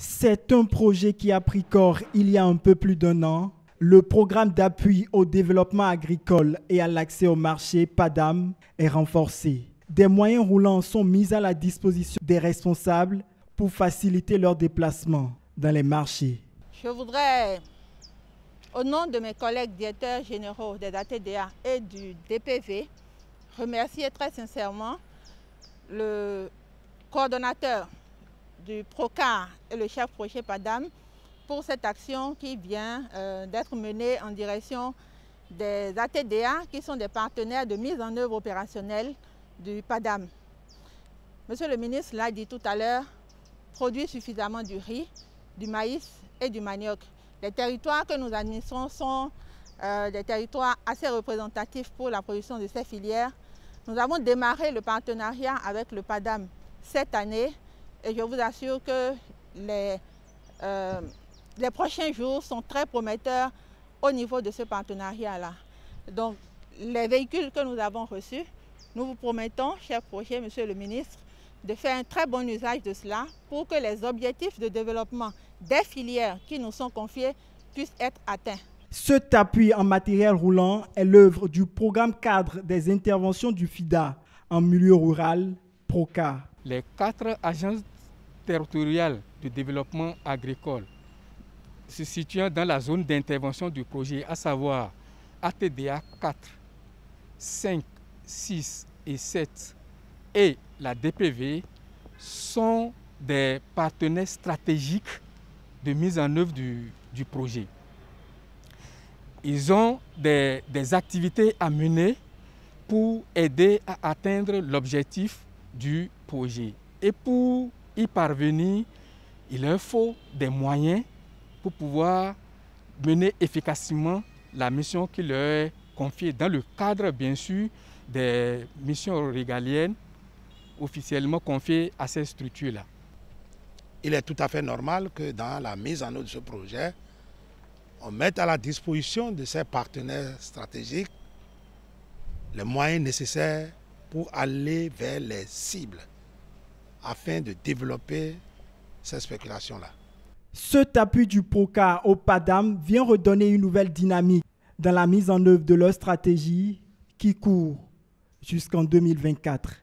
C'est un projet qui a pris corps il y a un peu plus d'1 an. Le programme d'appui au développement agricole et à l'accès au marché PADAM est renforcé. Des moyens roulants sont mis à la disposition des responsables pour faciliter leur déplacement dans les marchés. Je voudrais, au nom de mes collègues directeurs généraux des ATDA et du DPV, remercier très sincèrement le coordonnateur du PROCAR et le chef projet PADAM pour cette action qui vient d'être menée en direction des ATDA qui sont des partenaires de mise en œuvre opérationnelle du PADAM. Monsieur le ministre l'a dit tout à l'heure, produit suffisamment du riz, du maïs et du manioc. Les territoires que nous administrons sont des territoires assez représentatifs pour la production de ces filières. Nous avons démarré le partenariat avec le PADAM cette année et je vous assure que les prochains jours sont très prometteurs au niveau de ce partenariat-là. Donc, les véhicules que nous avons reçus, nous vous promettons, chef projet, monsieur le ministre, de faire un très bon usage de cela pour que les objectifs de développement des filières qui nous sont confiés puissent être atteints. Cet appui en matériel roulant est l'œuvre du programme cadre des interventions du FIDA en milieu rural, PROCAR. Les 4 agences territoriales de développement agricole se situant dans la zone d'intervention du projet, à savoir ATDA 4, 5, 6 et 7 et la DPV, sont des partenaires stratégiques de mise en œuvre du projet. Ils ont des activités à mener pour aider à atteindre l'objectif du projet. Et pour y parvenir, il leur faut des moyens pour pouvoir mener efficacement la mission qui leur est confiée dans le cadre, bien sûr, des missions régaliennes officiellement confiées à ces structures-là. Il est tout à fait normal que dans la mise en œuvre de ce projet, on mette à la disposition de ces partenaires stratégiques les moyens nécessaires pour aller vers les cibles afin de développer ces spéculations-là. Cet appui du PROCAR au PADAM vient redonner une nouvelle dynamique dans la mise en œuvre de leur stratégie qui court jusqu'en 2024.